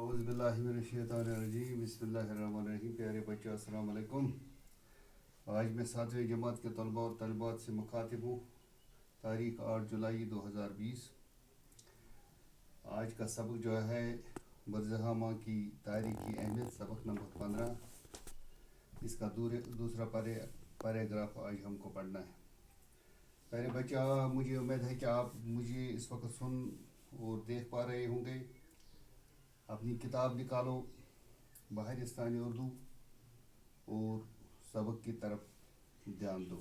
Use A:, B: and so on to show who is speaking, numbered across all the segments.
A: اعوذ باللہ من الشیطان الرجیم بسم اللہ الرحمن الرحیم. پیارے بچوں السلام علیکم. آج میں 7ویں جماعت کے طلباء اور طالبات سے مخاطب ہوں. تاریخ 8 جولائی 2020. آج کا سبق جو ہے برزہامہ کی تاریخی اہمیت، سبق نمبر 15. اس کا دوسرا پیراگراف آج ہم کو پڑھنا ہے. پیارے بچہ، مجھے امید ہے کہ آپ مجھے اس وقت سن اور دیکھ پا رہے ہوں گے. اپنی کتاب نکالو، بہارستانی اردو، اور سبق کی طرف دھیان دو.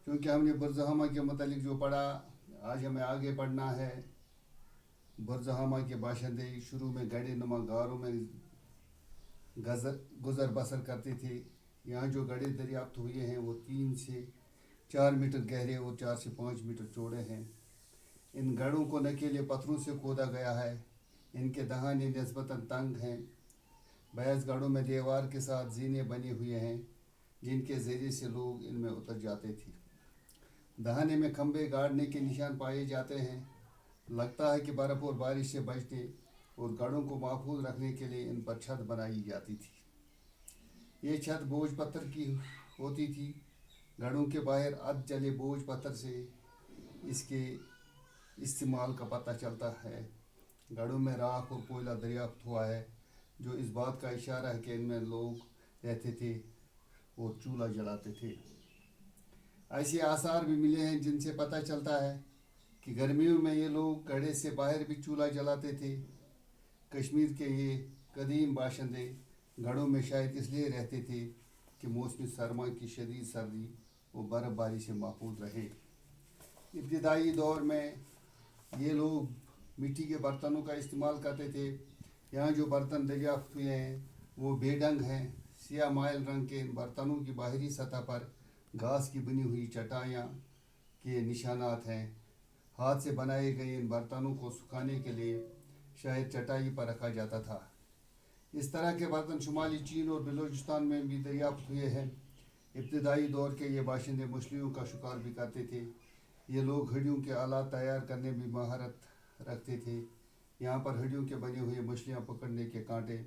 A: کیونکہ ہم نے برزہامہ کے متعلق جو پڑھا، آج ہمیں آگے پڑھنا ہے. برزہامہ کے باشندے شروع میں گڑھے نما غاروں میں گزر بسر کرتے تھے. یہاں جو گڑھے دریافت ہوئے ہیں وہ 3 سے 4 میٹر گہرے اور 4 سے 5 میٹر چوڑے ہیں. ان گڑھوں کو نکیلے پتھروں سے کھودا گیا ہے. ان کے دہانے نسبتاً تنگ ہیں. بعض گڑھوں میں دیوار کے ساتھ زینے بنے ہوئے ہیں جن کے ذریعے سے لوگ ان میں اتر جاتے تھے. دہانے میں کھمبے گاڑنے کے نشان پائے جاتے ہیں. لگتا ہے کہ برف اور بارش سے بچنے اور گڑھوں کو محفوظ رکھنے کے لیے ان پر چھت بنائی جاتی تھی. یہ چھت بوجھ پتھر کی ہوتی تھی. گڑھوں کے باہر ادھ جلے بوجھ پتھر سے اس کے استعمال کا پتہ چلتا ہے. گڑھوں میں راکھ اور کوئلہ دریافت ہوا ہے جو اس بات کا اشارہ ہے کہ ان میں لوگ رہتے تھے اور چولہا جلاتے تھے. ایسے آثار بھی ملے ہیں جن سے پتہ چلتا ہے کہ گرمیوں میں یہ لوگ گڑھے سے باہر بھی چولہا جلاتے تھے. کشمیر کے یہ قدیم باشندے گڑھوں میں شاید اس لیے رہتے تھے کہ موسم سرما کی شدید سردی و برف باری سے محفوظ رہے. ابتدائی دور میں یہ لوگ مٹی کے برتنوں کا استعمال کرتے تھے. یہاں جو برتن دریافت ہوئے ہیں وہ بے ڈنگ ہیں. سیاہ مائل رنگ کے ان برتنوں کی باہری سطح پر گھاس کی بنی ہوئی چٹائیاں کے نشانات ہیں. ہاتھ سے بنائے گئے ان برتنوں کو سکھانے کے لیے شاید چٹائی پر رکھا جاتا تھا. اس طرح کے برتن شمالی چین اور بلوچستان میں بھی دریافت ہوئے ہیں. ابتدائی دور کے یہ باشندے مچھلیوں کا شکار بھی کرتے تھے. یہ لوگ ہڈیوں کے آلات تیار کرنے میں مہارت رکھتے تھے. یہاں پر ہڈیوں کے بنے ہوئے مچھلیاں پکڑنے کے کانٹے،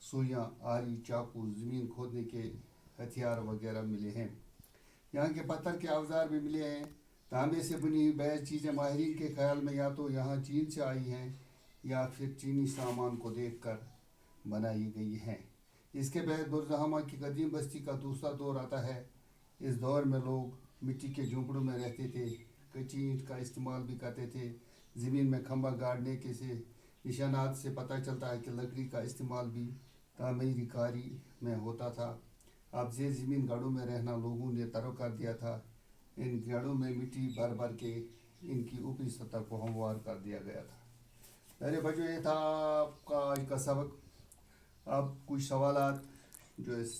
A: سوئیاں، آری، چاقو، زمین کھودنے کے ہتھیار وغیرہ ملے ہیں. یہاں کے پتھر کے اوزار بھی ملے ہیں. تانبے سے بنی ہوئی بعض چیزیں ماہرین کے خیال میں یا تو یہاں چین سے آئی ہیں یا پھر چینی سامان کو دیکھ کر بنائی گئی ہیں. اس کے بعد برزہامہ کی قدیم بستی کا دوسرا دور آتا ہے. اس دور میں لوگ مٹی کے جھونپڑوں میں رہتے تھے. کچی اینٹ کا استعمال بھی کرتے تھے. زمین میں کھمبا گاڑنے کے سے نشانات سے پتہ چلتا ہے کہ لکڑی کا استعمال بھی تعمیری کاری میں ہوتا تھا. اب زیر زمین گڑھوں میں رہنا لوگوں نے طرو کر دیا تھا. ان گڑھوں میں مٹی بھر بھر کے ان کی اوپری سطح کو ہموار کر دیا گیا تھا. میرے بچوں، یہ تھا آپ کا آج کا سبق. اب کچھ سوالات جو اس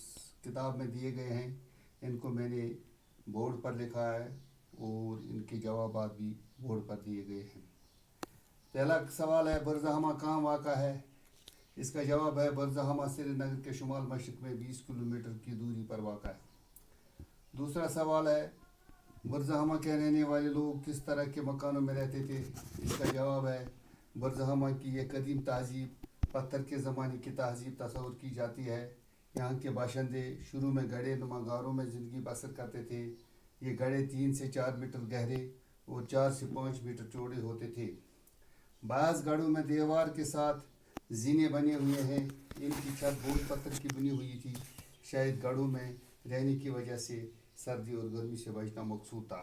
A: کتاب میں دیے گئے ہیں ان کو میں نے بورڈ پر لکھا ہے اور ان کے جوابات بھی بورڈ پر دیے گئے ہیں. پہلا سوال ہے، برزہامہ کہاں واقع ہے؟ اس کا جواب ہے برزہامہ سری نگر کے شمال مشرق میں 20 کلومیٹر کی دوری پر واقع ہے. دوسرا سوال ہے، برزہامہ کے رہنے والے لوگ کس طرح کے مکانوں میں رہتے تھے؟ اس کا جواب ہے برزہامہ کی یہ قدیم تہذیب پتھر کے زمانے کی تہذیب تصور کی جاتی ہے. یہاں کے باشندے شروع میں گڑھے نما غاروں میں زندگی بسر کرتے تھے. یہ گڑھے 3 سے 4 میٹر گہرے اور 4 سے 5 میٹر چوڑے ہوتے تھے. بعض گڑھوں میں دیوار کے ساتھ زینے بنے ہوئے ہیں. ان کی چھت بوجھ پتھر کی بنی ہوئی تھی. شاید گڑھوں میں رہنے کی وجہ سے سردی اور گرمی سے بچنا مقصود تھا.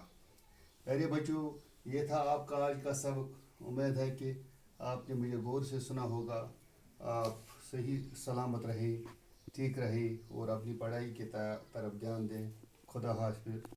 A: پیارے بچوں، یہ تھا آپ کا آج کا سبق. امید ہے کہ آپ نے مجھے غور سے سنا ہوگا. آپ صحیح سلامت رہیں، ٹھیک رہیں اور اپنی پڑھائی کی طرف دھیان دیں. خدا حافظ.